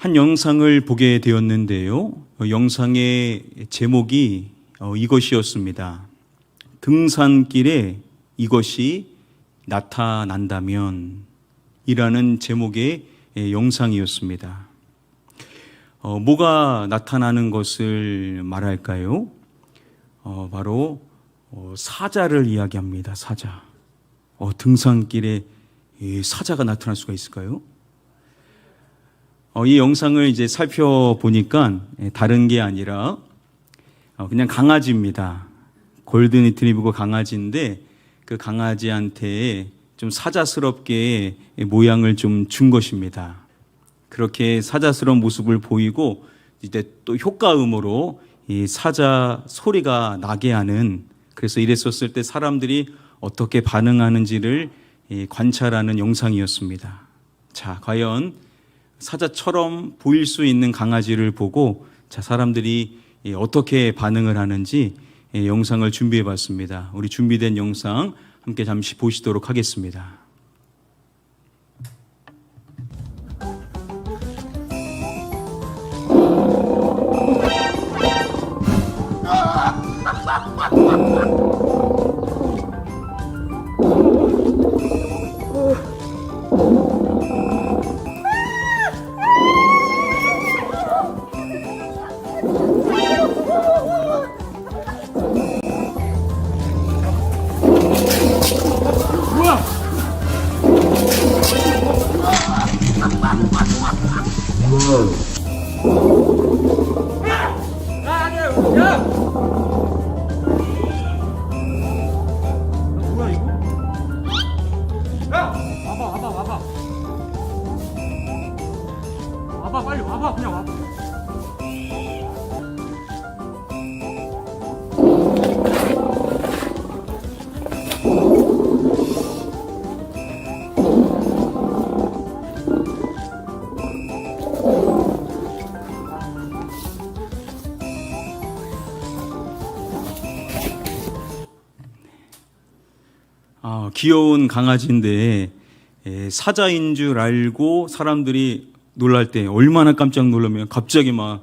한 영상을 보게 되었는데요. 영상의 제목이 이것이었습니다. 등산길에 이것이 나타난다면 이라는 제목의 영상이었습니다. 뭐가 나타나는 것을 말할까요? 바로 사자를 이야기합니다. 사자. 등산길에 사자가 나타날 수가 있을까요? 이 영상을 이제 살펴보니까 다른 게 아니라 그냥 강아지입니다. 골든 리트리버 강아지인데 그 강아지한테 좀 사자스럽게 모양을 좀 준 것입니다. 그렇게 사자스러운 모습을 보이고 이제 또 효과음으로 이 사자 소리가 나게 하는, 그래서 이랬었을 때 사람들이 어떻게 반응하는지를 관찰하는 영상이었습니다. 자, 과연 사자처럼 보일 수 있는 강아지를 보고 사람들이 어떻게 반응을 하는지 영상을 준비해 봤습니다. 우리 준비된 영상 함께 잠시 보시도록 하겠습니다. 와봐, 빨리 와봐, 그냥 와봐. 귀여운 강아지인데 사자인 줄 알고 사람들이 놀랄 때 얼마나 깜짝 놀라면 갑자기 막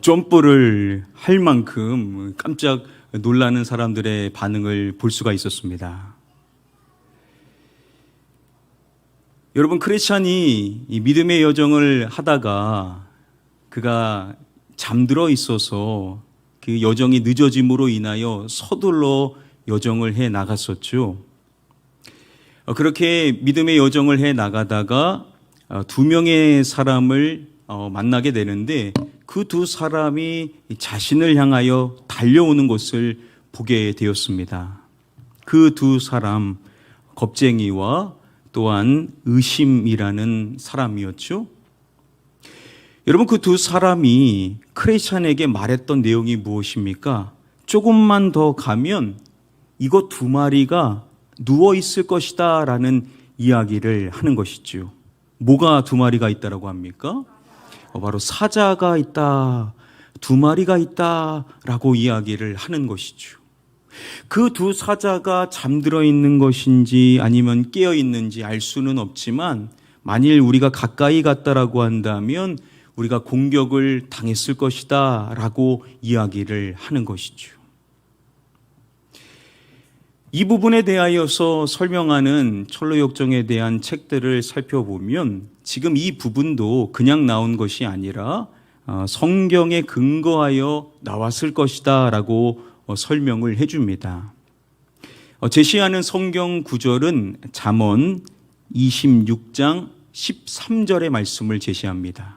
점프를 할 만큼 깜짝 놀라는 사람들의 반응을 볼 수가 있었습니다. 여러분, 크리스찬이 이 믿음의 여정을 하다가 그가 잠들어 있어서 그 여정이 늦어짐으로 인하여 서둘러 여정을 해 나갔었죠. 그렇게 믿음의 여정을 해 나가다가 두 명의 사람을 만나게 되는데 그 두 사람이 자신을 향하여 달려오는 것을 보게 되었습니다. 그 두 사람, 겁쟁이와 또한 의심이라는 사람이었죠. 여러분, 그 두 사람이 크리스찬에게 말했던 내용이 무엇입니까? 조금만 더 가면 이것 두 마리가 누워 있을 것이다 라는 이야기를 하는 것이죠. 뭐가 두 마리가 있다라고 합니까? 바로 사자가 있다, 두 마리가 있다라고 이야기를 하는 것이죠. 그 두 사자가 잠들어 있는 것인지 아니면 깨어 있는지 알 수는 없지만 만일 우리가 가까이 갔다라고 한다면 우리가 공격을 당했을 것이다 라고 이야기를 하는 것이죠. 이 부분에 대하여서 설명하는 철로역정에 대한 책들을 살펴보면 지금 이 부분도 그냥 나온 것이 아니라 성경에 근거하여 나왔을 것이다 라고 설명을 해줍니다. 제시하는 성경 구절은 잠언 26장 13절의 말씀을 제시합니다.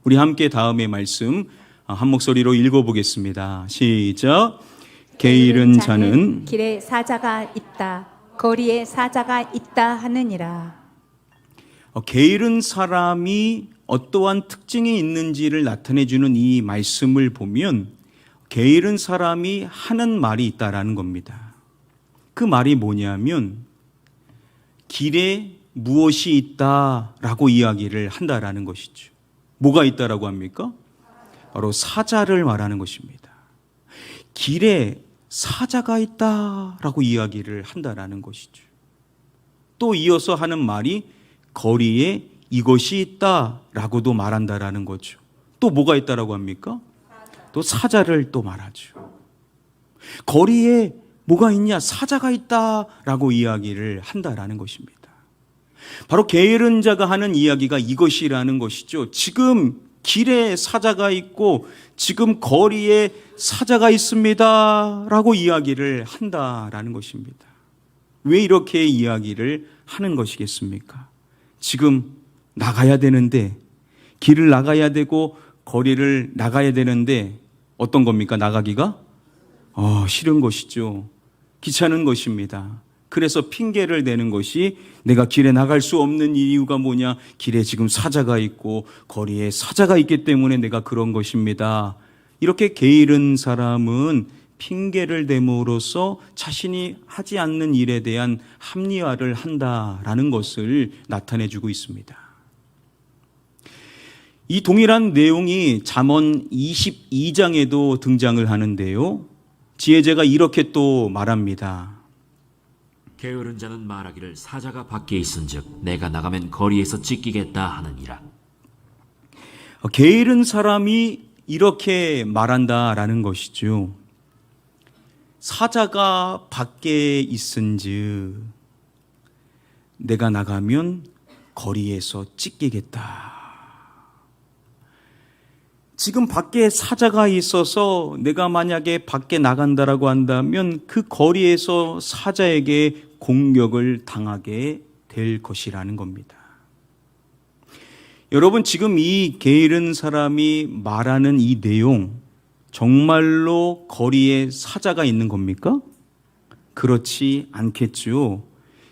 우리 함께 다음의 말씀 한 목소리로 읽어보겠습니다. 시작. 게으른 자는 길에 사자가 있다, 거리에 사자가 있다 하느니라. 게으른 사람이 어떠한 특징이 있는지를 나타내주는 이 말씀을 보면 게으른 사람이 하는 말이 있다라는 겁니다. 그 말이 뭐냐면 길에 무엇이 있다라고 이야기를 한다라는 것이죠. 뭐가 있다라고 합니까? 바로 사자를 말하는 것입니다. 길에 사자가 있다라고 이야기를 한다라는 것이죠. 또 이어서 하는 말이 거리에 이것이 있다라고도 말한다라는 거죠. 또 뭐가 있다라고 합니까? 또 사자를 또 말하죠. 거리에 뭐가 있냐? 사자가 있다라고 이야기를 한다라는 것입니다. 바로 게으른 자가 하는 이야기가 이것이라는 것이죠. 지금 길에 사자가 있고 지금 거리에 사자가 있습니다 라고 이야기를 한다라는 것입니다. 왜 이렇게 이야기를 하는 것이겠습니까? 지금 나가야 되는데, 길을 나가야 되고 거리를 나가야 되는데 어떤 겁니까? 나가기가 싫은 것이죠. 귀찮은 것입니다. 그래서 핑계를 대는 것이, 내가 길에 나갈 수 없는 이유가 뭐냐? 길에 지금 사자가 있고 거리에 사자가 있기 때문에 내가 그런 것입니다. 이렇게 게으른 사람은 핑계를 댐으로써 자신이 하지 않는 일에 대한 합리화를 한다라는 것을 나타내주고 있습니다. 이 동일한 내용이 잠언 22장에도 등장을 하는데요. 지혜자가 이렇게 또 말합니다. 게으른 자는 말하기를 사자가 밖에 있은즉 내가 나가면 거리에서 찢기겠다 하느니라. 게으른 사람이 이렇게 말한다라는 것이죠. 사자가 밖에 있은즉 내가 나가면 거리에서 찢기겠다. 지금 밖에 사자가 있어서 내가 만약에 밖에 나간다라고 한다면 그 거리에서 사자에게 공격을 당하게 될 것이라는 겁니다. 여러분, 지금 이 게으른 사람이 말하는 이 내용, 정말로 거리에 사자가 있는 겁니까? 그렇지 않겠죠.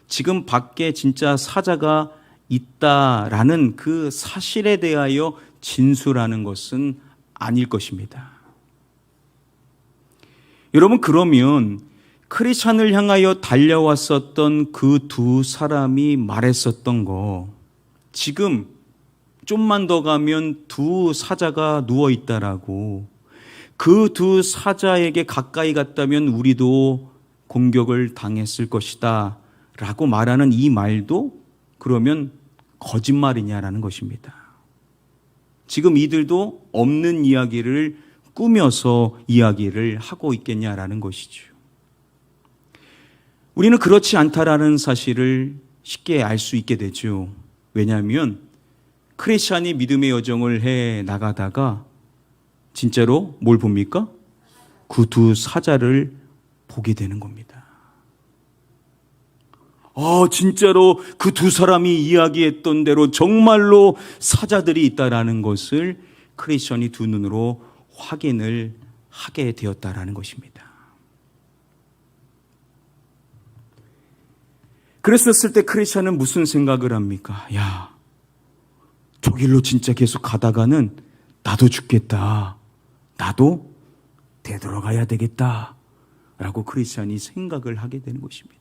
지금 밖에 진짜 사자가 있다라는 그 사실에 대하여 진술하는 것은 아닐 것입니다. 여러분, 그러면 크리스찬을 향하여 달려왔었던 그 두 사람이 말했었던 거, 지금 좀만 더 가면 두 사자가 누워 있다라고, 그 두 사자에게 가까이 갔다면 우리도 공격을 당했을 것이다 라고 말하는 이 말도 그러면 거짓말이냐라는 것입니다. 지금 이들도 없는 이야기를 꾸며서 이야기를 하고 있겠냐라는 것이죠. 우리는 그렇지 않다라는 사실을 쉽게 알 수 있게 되죠. 왜냐하면 크리스찬이 믿음의 여정을 해 나가다가 진짜로 뭘 봅니까? 그 두 사자를 보게 되는 겁니다. 진짜로 그 두 사람이 이야기했던 대로 정말로 사자들이 있다라는 것을 크리스천이 두 눈으로 확인을 하게 되었다라는 것입니다. 그랬었을 때 크리스천은 무슨 생각을 합니까? 야, 저 길로 진짜 계속 가다가는 나도 죽겠다. 나도 되돌아가야 되겠다. 라고 크리스천이 생각을 하게 되는 것입니다.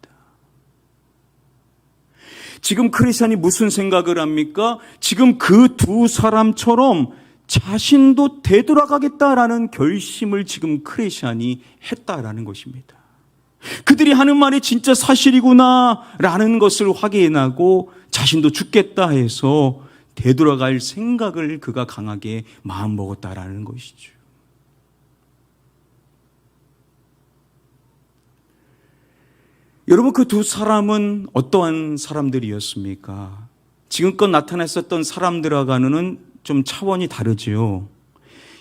지금 크리스천이 무슨 생각을 합니까? 지금 그 두 사람처럼 자신도 되돌아가겠다라는 결심을 지금 크리스천이 했다라는 것입니다. 그들이 하는 말이 진짜 사실이구나라는 것을 확인하고 자신도 죽겠다 해서 되돌아갈 생각을 그가 강하게 마음먹었다라는 것이죠. 여러분, 그 두 사람은 어떠한 사람들이었습니까? 지금껏 나타났었던 사람들과는 좀 차원이 다르지요.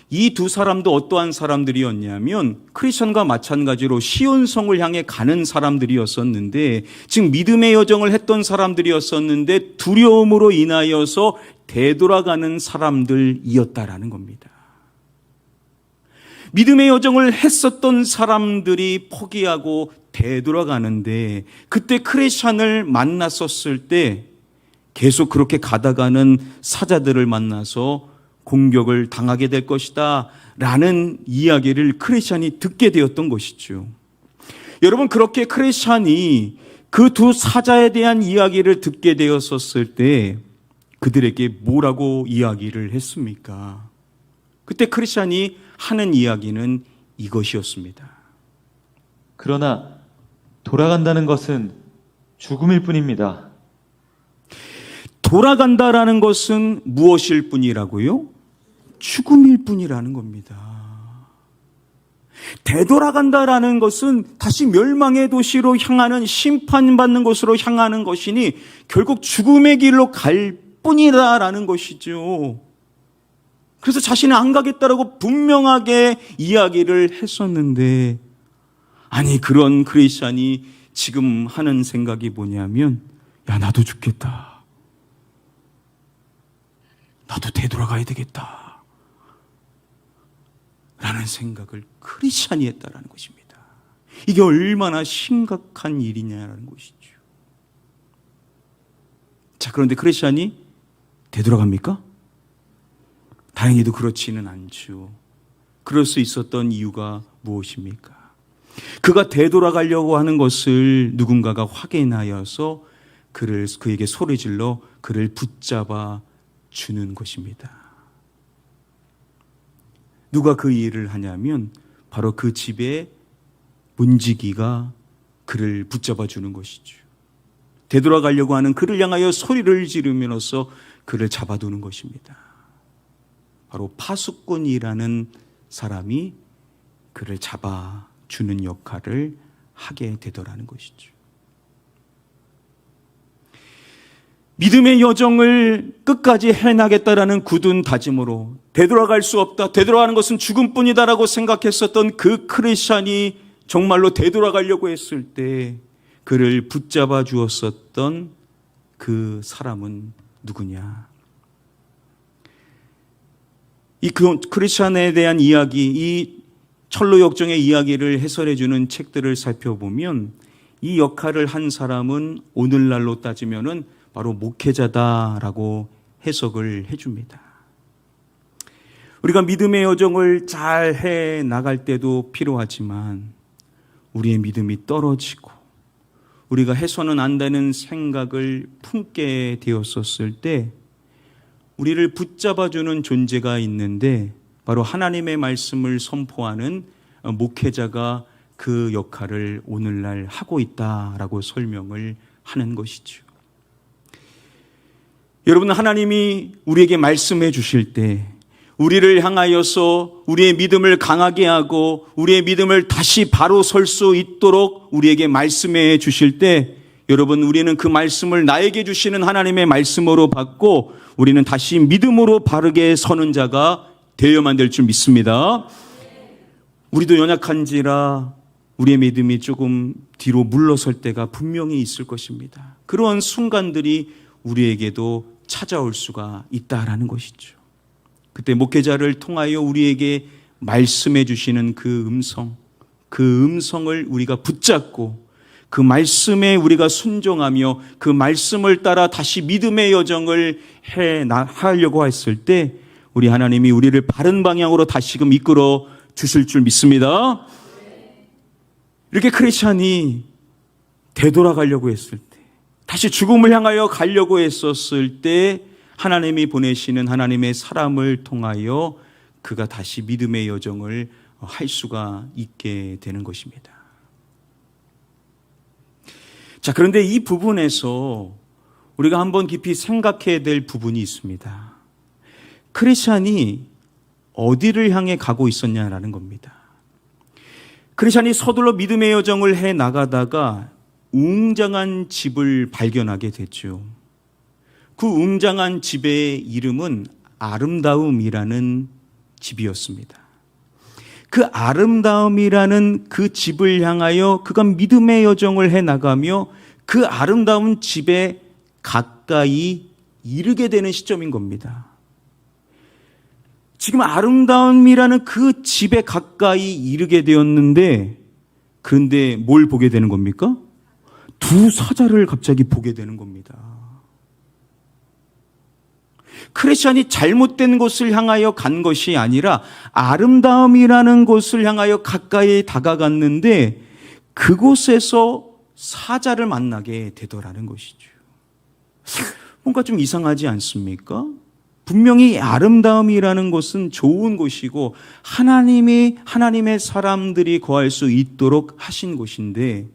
이 두 사람도 어떠한 사람들이었냐면 크리스천과 마찬가지로 시온성을 향해 가는 사람들이었었는데, 지금 믿음의 여정을 했던 사람들이었었는데 두려움으로 인하여서 되돌아가는 사람들이었다라는 겁니다. 믿음의 여정을 했었던 사람들이 포기하고 되돌아가는데, 그때 크리스찬을 만났었을 때 계속 그렇게 가다가는 사자들을 만나서 공격을 당하게 될 것이다 라는 이야기를 크리스찬이 듣게 되었던 것이죠. 여러분, 그렇게 크리스찬이 그 두 사자에 대한 이야기를 듣게 되었었을 때 그들에게 뭐라고 이야기를 했습니까? 그때 크리스찬이 하는 이야기는 이것이었습니다. 그러나 돌아간다는 것은 죽음일 뿐입니다. 돌아간다라는 것은 무엇일 뿐이라고요? 죽음일 뿐이라는 겁니다. 되돌아간다라는 것은 다시 멸망의 도시로 향하는, 심판받는 곳으로 향하는 것이니 결국 죽음의 길로 갈 뿐이다라는 것이죠. 그래서 자신은 안 가겠다라고 분명하게 이야기를 했었는데, 아니 그런 크리스찬이 지금 하는 생각이 뭐냐면, 야 나도 죽겠다, 나도 되돌아가야 되겠다 라는 생각을 크리스찬이 했다라는 것입니다. 이게 얼마나 심각한 일이냐라는 것이죠. 자, 그런데 크리스찬이 되돌아갑니까? 다행히도 그렇지는 않죠. 그럴 수 있었던 이유가 무엇입니까? 그가 되돌아가려고 하는 것을 누군가가 확인하여서 그에게 소리질러 그를 붙잡아 주는 것입니다. 누가 그 일을 하냐면 바로 그 집의 문지기가 그를 붙잡아 주는 것이죠. 되돌아가려고 하는 그를 향하여 소리를 지르면서 그를 잡아두는 것입니다. 바로 파수꾼이라는 사람이 그를 잡아주는 역할을 하게 되더라는 것이죠. 믿음의 여정을 끝까지 해나겠다라는 굳은 다짐으로 되돌아갈 수 없다, 되돌아가는 것은 죽음뿐이다라고 생각했었던 그 크리스찬이 정말로 되돌아가려고 했을 때 그를 붙잡아 주었었던 그 사람은 누구냐? 이 크리스찬에 대한 이야기, 이 철로 역정의 이야기를 해설해 주는 책들을 살펴보면 이 역할을 한 사람은 오늘날로 따지면은 바로 목회자다라고 해석을 해줍니다. 우리가 믿음의 여정을 잘 해 나갈 때도 필요하지만 우리의 믿음이 떨어지고 우리가 해서는 안 되는 생각을 품게 되었었을 때 우리를 붙잡아주는 존재가 있는데 바로 하나님의 말씀을 선포하는 목회자가 그 역할을 오늘날 하고 있다라고 설명을 하는 것이죠. 여러분, 하나님이 우리에게 말씀해 주실 때 우리를 향하여서 우리의 믿음을 강하게 하고 우리의 믿음을 다시 바로 설 수 있도록 우리에게 말씀해 주실 때 여러분, 우리는 그 말씀을 나에게 주시는 하나님의 말씀으로 받고 우리는 다시 믿음으로 바르게 서는 자가 되어야만 될 줄 믿습니다. 우리도 연약한지라 우리의 믿음이 조금 뒤로 물러설 때가 분명히 있을 것입니다. 그러한 순간들이 우리에게도 찾아올 수가 있다라는 것이죠. 그때 목회자를 통하여 우리에게 말씀해 주시는 그 음성을 우리가 붙잡고 그 말씀에 우리가 순종하며 그 말씀을 따라 다시 믿음의 여정을 하려고 했을 때 우리 하나님이 우리를 바른 방향으로 다시금 이끌어 주실 줄 믿습니다. 이렇게 크리스찬이 되돌아가려고 했을 때, 다시 죽음을 향하여 가려고 했었을 때 하나님이 보내시는 하나님의 사람을 통하여 그가 다시 믿음의 여정을 할 수가 있게 되는 것입니다. 자, 그런데 이 부분에서 우리가 한번 깊이 생각해야 될 부분이 있습니다. 크리스찬이 어디를 향해 가고 있었냐라는 겁니다. 크리스찬이 서둘러 믿음의 여정을 해 나가다가 웅장한 집을 발견하게 됐죠. 그 웅장한 집의 이름은 아름다움이라는 집이었습니다. 그 아름다움이라는 그 집을 향하여 그가 믿음의 여정을 해 나가며 그 아름다운 집에 가까이 이르게 되는 시점인 겁니다. 지금 아름다움이라는 그 집에 가까이 이르게 되었는데, 그런데 뭘 보게 되는 겁니까? 두 사자를 갑자기 보게 되는 겁니다. 크리스찬이 잘못된 곳을 향하여 간 것이 아니라 아름다움이라는 곳을 향하여 가까이 다가갔는데 그곳에서 사자를 만나게 되더라는 것이죠. 뭔가 좀 이상하지 않습니까? 분명히 아름다움이라는 곳은 좋은 곳이고 하나님의 사람들이 거할 수 있도록 하신 곳인데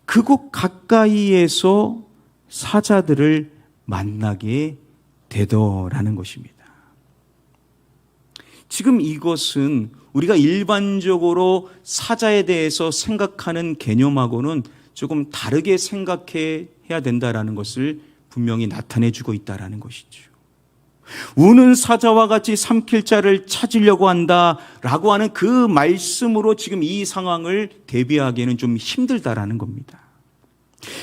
그곳 가까이에서 사자들을 만나게 되더라는 것입니다. 지금 이것은 우리가 일반적으로 사자에 대해서 생각하는 개념하고는 조금 다르게 생각해야 된다라는 것을 분명히 나타내주고 있다라는 것이죠. 우는 사자와 같이 삼킬 자를 찾으려고 한다라고 하는 그 말씀으로 지금 이 상황을 대비하기에는 좀 힘들다라는 겁니다.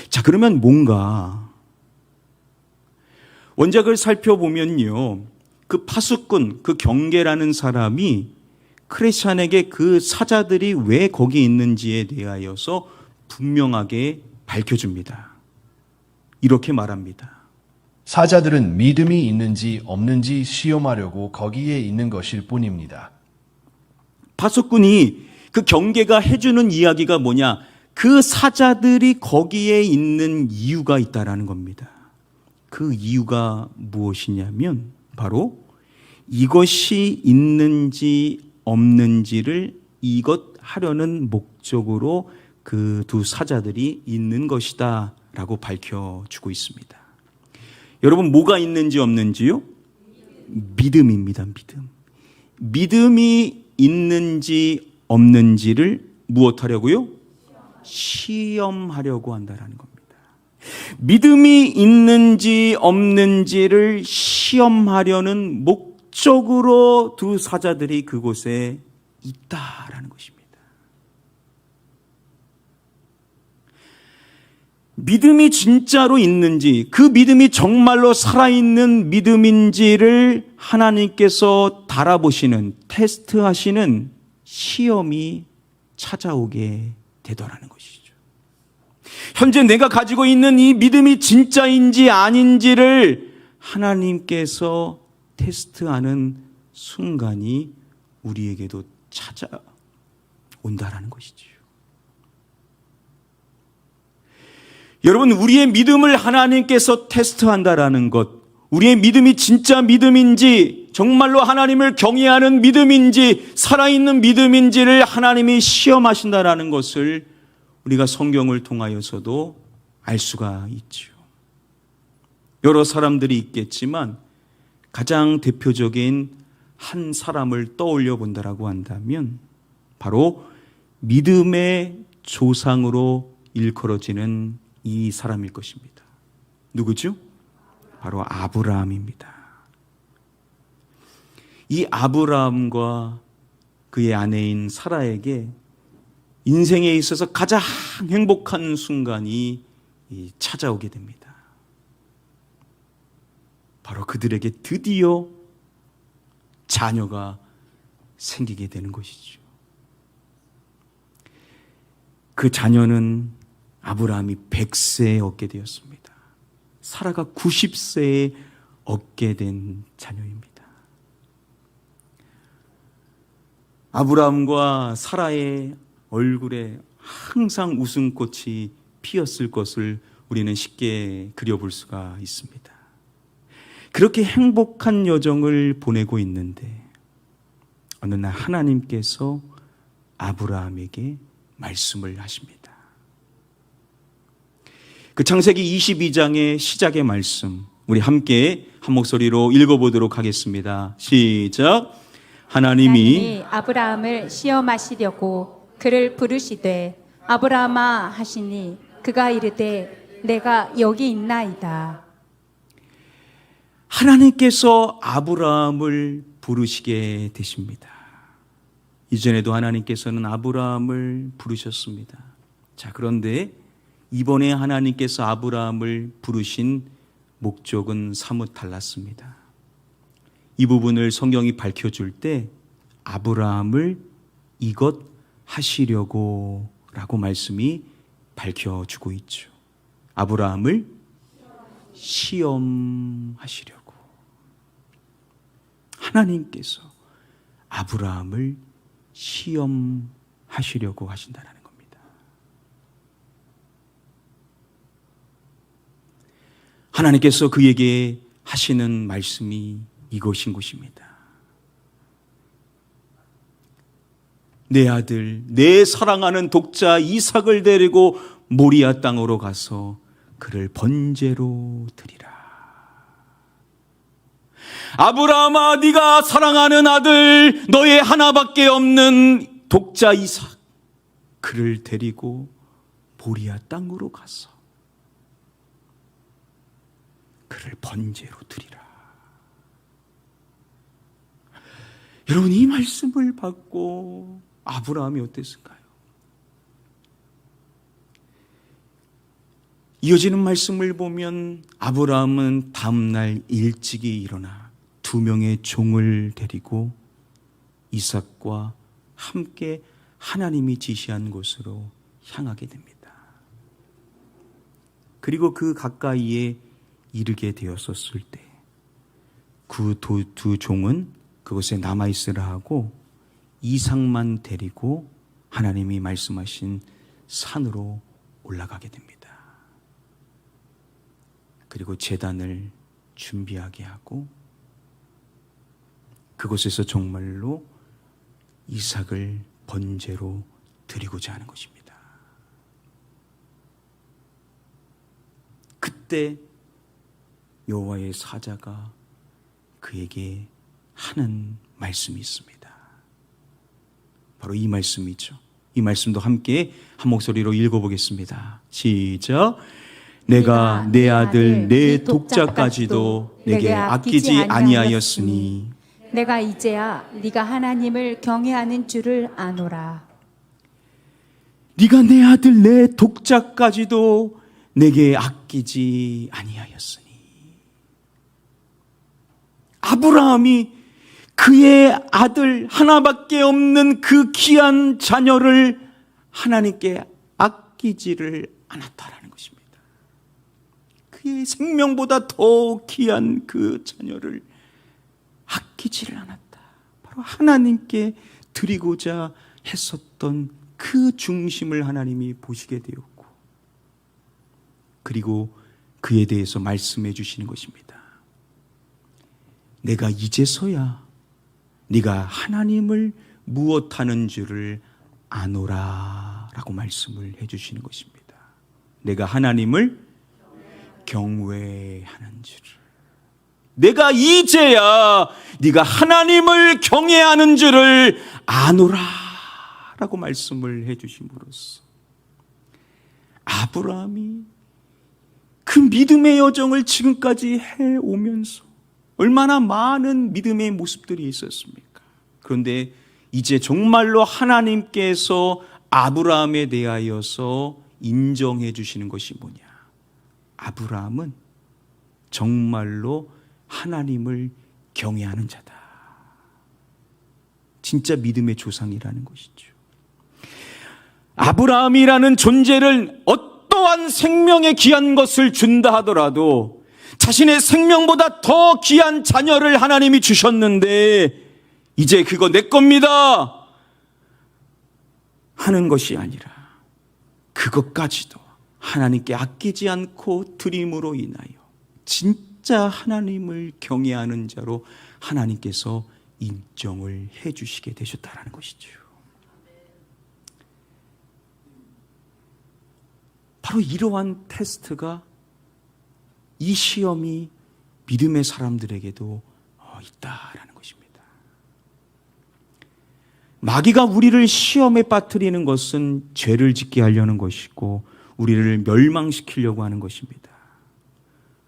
자, 그러면 뭔가 원작을 살펴보면요, 그 파수꾼, 그 경계라는 사람이 크레시안에게 그 사자들이 왜 거기 있는지에 대하여서 분명하게 밝혀줍니다. 이렇게 말합니다. 사자들은 믿음이 있는지 없는지 시험하려고 거기에 있는 것일 뿐입니다. 파수꾼이 그 경계가 해주는 이야기가 뭐냐? 그 사자들이 거기에 있는 이유가 있다라는 겁니다. 그 이유가 무엇이냐면 바로 이것이 있는지 없는지를 이것 하려는 목적으로 그 두 사자들이 있는 것이다 라고 밝혀주고 있습니다. 여러분, 뭐가 있는지 없는지요? 믿음입니다. 믿음. 믿음이 있는지 없는지를 무엇하려고요? 시험하려고 한다는 겁니다. 믿음이 있는지 없는지를 시험하려는 목적으로 두 사자들이 그곳에 있다라는 것입니다. 믿음이 진짜로 있는지, 그 믿음이 정말로 살아있는 믿음인지를 하나님께서 달아보시는, 테스트하시는 시험이 찾아오게 되더라는 것이죠. 현재 내가 가지고 있는 이 믿음이 진짜인지 아닌지를 하나님께서 테스트하는 순간이 우리에게도 찾아온다라는 것이죠. 여러분, 우리의 믿음을 하나님께서 테스트한다라는 것, 우리의 믿음이 진짜 믿음인지, 정말로 하나님을 경외하는 믿음인지, 살아있는 믿음인지를 하나님이 시험하신다라는 것을 우리가 성경을 통하여서도 알 수가 있죠. 여러 사람들이 있겠지만 가장 대표적인 한 사람을 떠올려 본다라고 한다면 바로 믿음의 조상으로 일컬어지는 이 사람일 것입니다. 누구죠? 바로 아브라함입니다. 이 아브라함과 그의 아내인 사라에게 인생에 있어서 가장 행복한 순간이 찾아오게 됩니다. 바로 그들에게 드디어 자녀가 생기게 되는 것이죠. 그 자녀는 아브라함이 100세에 얻게 되었습니다. 사라가 90세에 얻게 된 자녀입니다. 아브라함과 사라의 얼굴에 항상 웃음꽃이 피었을 것을 우리는 쉽게 그려볼 수가 있습니다. 그렇게 행복한 여정을 보내고 있는데 어느 날 하나님께서 아브라함에게 말씀을 하십니다. 그 창세기 22장의 시작의 말씀, 우리 함께 한 목소리로 읽어보도록 하겠습니다. 시작. 하나님이 아브라함을 시험하시려고 그를 부르시되 아브라함아 하시니 그가 이르되 내가 여기 있나이다. 하나님께서 아브라함을 부르시게 되십니다. 이전에도 하나님께서는 아브라함을 부르셨습니다. 자, 그런데 이번에 하나님께서 아브라함을 부르신 목적은 사뭇 달랐습니다. 이 부분을 성경이 밝혀줄 때 아브라함을 이것 하시려고 라고 말씀이 밝혀주고 있죠. 아브라함을 시험하시려고. 하나님께서 아브라함을 시험하시려고 하신다는 겁니다. 하나님께서 그에게 하시는 말씀이 이것인 것입니다. 내 아들, 내 사랑하는 독자 이삭을 데리고 모리아 땅으로 가서 그를 번제로 드리라. 아브라함아, 네가 사랑하는 아들, 너의 하나밖에 없는 독자 이삭, 그를 데리고 모리아 땅으로 가서 그를 번제로 드리라. 여러분, 이 말씀을 받고 아브라함이 어땠을까요? 이어지는 말씀을 보면 아브라함은 다음날 일찍이 일어나 2명의 종을 데리고 이삭과 함께 하나님이 지시한 곳으로 향하게 됩니다. 그리고 그 가까이에 이르게 되었었을 때 그 두 종은 그곳에 남아있으라 하고 이삭만 데리고 하나님이 말씀하신 산으로 올라가게 됩니다. 그리고 제단을 준비하게 하고 그곳에서 정말로 이삭을 번제로 드리고자 하는 것입니다. 그때 여호와의 사자가 그에게 하는 말씀이 있습니다. 바로 이 말씀이죠. 이 말씀도 함께 한 목소리로 읽어보겠습니다. 시작. 내가 내 아들 내 독자까지도 내게 아끼지 아니하였으니 내가 이제야 네가 하나님을 경외하는 줄을 아노라. 네가 내 아들 내 독자까지도 내게 아끼지 아니하였으니. 아브라함이 그의 아들 하나밖에 없는 그 귀한 자녀를 하나님께 아끼지를 않았다라는 것입니다. 그의 생명보다 더 귀한 그 자녀를 아끼지를 않았다. 바로 하나님께 드리고자 했었던 그 중심을 하나님이 보시게 되었고, 그리고 그에 대해서 말씀해 주시는 것입니다. 내가 이제서야 네가 하나님을 무엇하는 줄을 아노라 라고 말씀을 해 주시는 것입니다. 내가 하나님을 경외하는 줄을, 내가 이제야 네가 하나님을 경외하는 줄을 아노라 라고 말씀을 해 주심으로써 아브라함이 그 믿음의 여정을 지금까지 해오면서 얼마나 많은 믿음의 모습들이 있었습니까? 그런데 이제 정말로 하나님께서 아브라함에 대하여서 인정해 주시는 것이 뭐냐? 아브라함은 정말로 하나님을 경외하는 자다. 진짜 믿음의 조상이라는 것이죠. 아브라함이라는 존재를 어떠한 생명의 귀한 것을 준다 하더라도 자신의 생명보다 더 귀한 자녀를 하나님이 주셨는데 이제 그거 내 겁니다 하는 것이 아니라 그것까지도 하나님께 아끼지 않고 드림으로 인하여 진짜 하나님을 경외하는 자로 하나님께서 인정을 해 주시게 되셨다라는 것이죠. 바로 이러한 테스트가, 이 시험이 믿음의 사람들에게도 있다라는 것입니다. 마귀가 우리를 시험에 빠뜨리는 것은 죄를 짓게 하려는 것이고 우리를 멸망시키려고 하는 것입니다.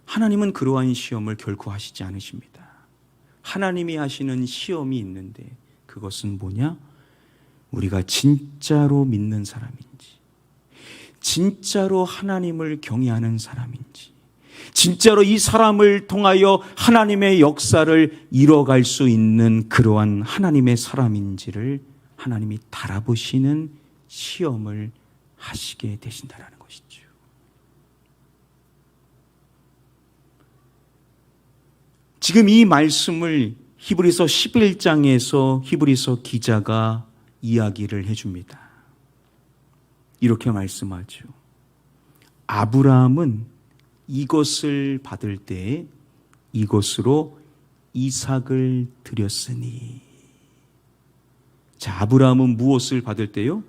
하나님은 그러한 시험을 결코 하시지 않으십니다. 하나님이 하시는 시험이 있는데 그것은 뭐냐? 우리가 진짜로 믿는 사람인지, 진짜로 하나님을 경외하는 사람인지, 진짜로 이 사람을 통하여 하나님의 역사를 이뤄갈 수 있는 그러한 하나님의 사람인지를 하나님이 달아보시는 시험을 하시게 되신다라는 것이죠. 지금 이 말씀을 히브리서 11장에서 히브리서 기자가 이야기를 해줍니다. 이렇게 말씀하죠. 아브라함은 이것을 받을 때 이것으로 이삭을 드렸으니. 자, 아브라함은 무엇을 받을 때요?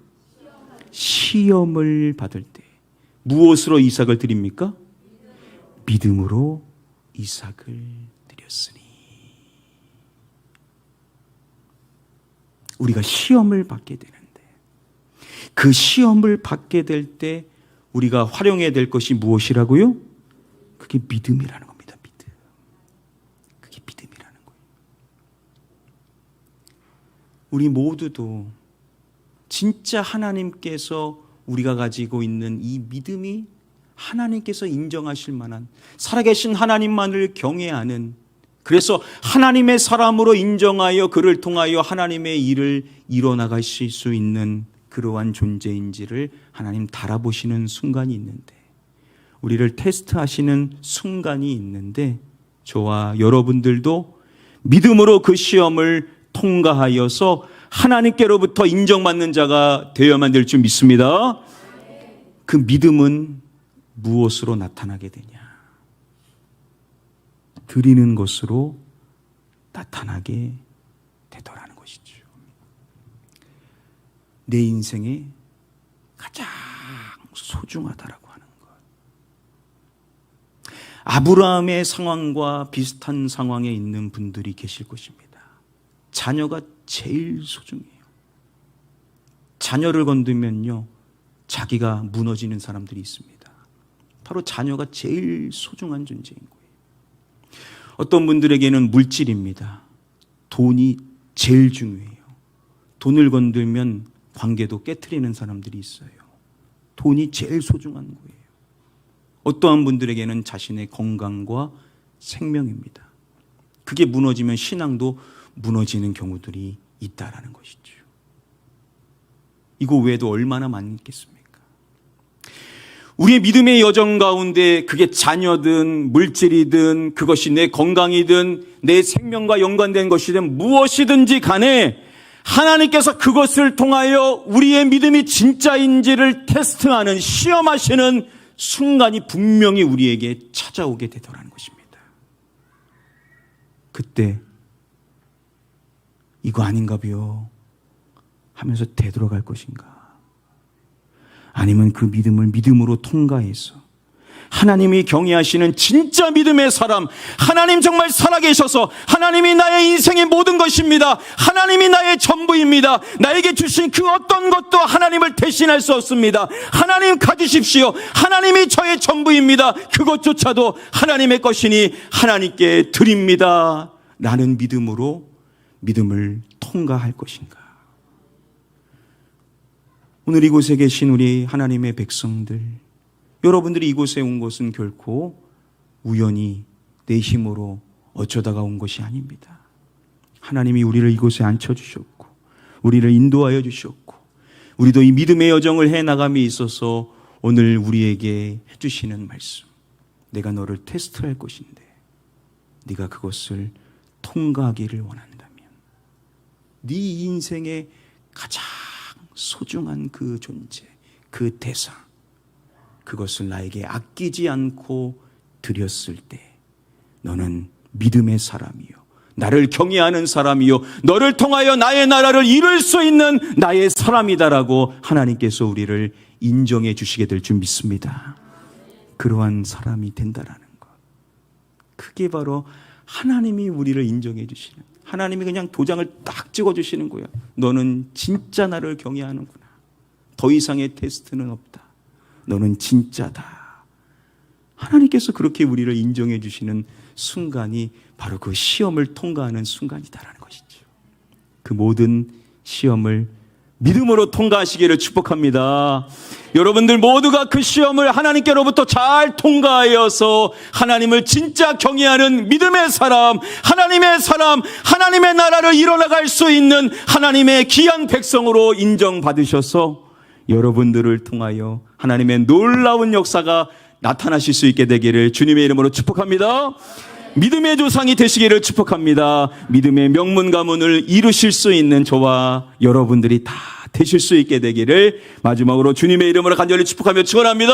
시험을 받을 때. 무엇으로 이삭을 드립니까? 믿음으로 이삭을 드렸으니. 우리가 시험을 받게 되는데 그 시험을 받게 될 때 우리가 활용해야 될 것이 무엇이라고요? 그게 믿음이라는 겁니다. 믿음. 그게 믿음이라는 거예요. 우리 모두도 진짜 하나님께서 우리가 가지고 있는 이 믿음이 하나님께서 인정하실 만한 살아계신 하나님만을 경외하는, 그래서 하나님의 사람으로 인정하여 그를 통하여 하나님의 일을 이뤄나가실 수 있는 그러한 존재인지를 하나님 달아보시는 순간이 있는데, 우리를 테스트하시는 순간이 있는데, 저와 여러분들도 믿음으로 그 시험을 통과하여서 하나님께로부터 인정받는 자가 되어야만 될 줄 믿습니다. 그 믿음은 무엇으로 나타나게 되냐? 드리는 것으로 나타나게 되더라는 것이죠. 내 인생에 가장 소중하다라고 하는 것. 아브라함의 상황과 비슷한 상황에 있는 분들이 계실 것입니다. 자녀가 제일 소중해요. 자녀를 건드면요, 자기가 무너지는 사람들이 있습니다. 바로 자녀가 제일 소중한 존재인 거예요. 어떤 분들에게는 물질입니다. 돈이 제일 중요해요. 돈을 건들면 관계도 깨트리는 사람들이 있어요. 돈이 제일 소중한 거예요. 어떠한 분들에게는 자신의 건강과 생명입니다. 그게 무너지면 신앙도 무너지는 경우들이 있다라는 것이죠. 이거 외에도 얼마나 많이 있겠습니까? 우리의 믿음의 여정 가운데 그게 자녀든 물질이든 그것이 내 건강이든 내 생명과 연관된 것이든 무엇이든지 간에 하나님께서 그것을 통하여 우리의 믿음이 진짜인지를 테스트하는, 시험하시는 순간이 분명히 우리에게 찾아오게 되더라는 것입니다. 그때 이거 아닌가 봐요 하면서 되돌아갈 것인가? 아니면 그 믿음을 믿음으로 통과해서 하나님이 경외하시는 진짜 믿음의 사람, 하나님 정말 살아계셔서 하나님이 나의 인생의 모든 것입니다, 하나님이 나의 전부입니다, 나에게 주신 그 어떤 것도 하나님을 대신할 수 없습니다, 하나님 가지십시오, 하나님이 저의 전부입니다, 그것조차도 하나님의 것이니 하나님께 드립니다 라는 믿음으로 믿음을 통과할 것인가? 오늘 이곳에 계신 우리 하나님의 백성들, 여러분들이 이곳에 온 것은 결코 우연히 내 힘으로 어쩌다가 온 것이 아닙니다. 하나님이 우리를 이곳에 앉혀주셨고 우리를 인도하여 주셨고 우리도 이 믿음의 여정을 해나감에 있어서 오늘 우리에게 해주시는 말씀, 내가 너를 테스트할 것인데 네가 그것을 통과하기를 원한다면 네 인생의 가장 소중한 그 존재, 그 대상, 그것을 나에게 아끼지 않고 드렸을 때 너는 믿음의 사람이요, 나를 경외하는 사람이요, 너를 통하여 나의 나라를 이룰 수 있는 나의 사람이다라고 하나님께서 우리를 인정해 주시게 될 줄 믿습니다. 그러한 사람이 된다라는 것, 그게 바로 하나님이 우리를 인정해 주시는, 하나님이 그냥 도장을 딱 찍어주시는 거야. 너는 진짜 나를 경외하는구나. 더 이상의 테스트는 없다. 너는 진짜다. 하나님께서 그렇게 우리를 인정해 주시는 순간이 바로 그 시험을 통과하는 순간이다라는 것이죠. 그 모든 시험을 믿음으로 통과하시기를 축복합니다. 여러분들 모두가 그 시험을 하나님께로부터 잘 통과하여서 하나님을 진짜 경외하는 믿음의 사람, 하나님의 사람, 하나님의 나라를 이뤄나갈 수 있는 하나님의 귀한 백성으로 인정받으셔서 여러분들을 통하여 하나님의 놀라운 역사가 나타나실 수 있게 되기를 주님의 이름으로 축복합니다. 믿음의 조상이 되시기를 축복합니다. 믿음의 명문 가문을 이루실 수 있는 저와 여러분들이 다 되실 수 있게 되기를 마지막으로 주님의 이름으로 간절히 축복하며 축원합니다.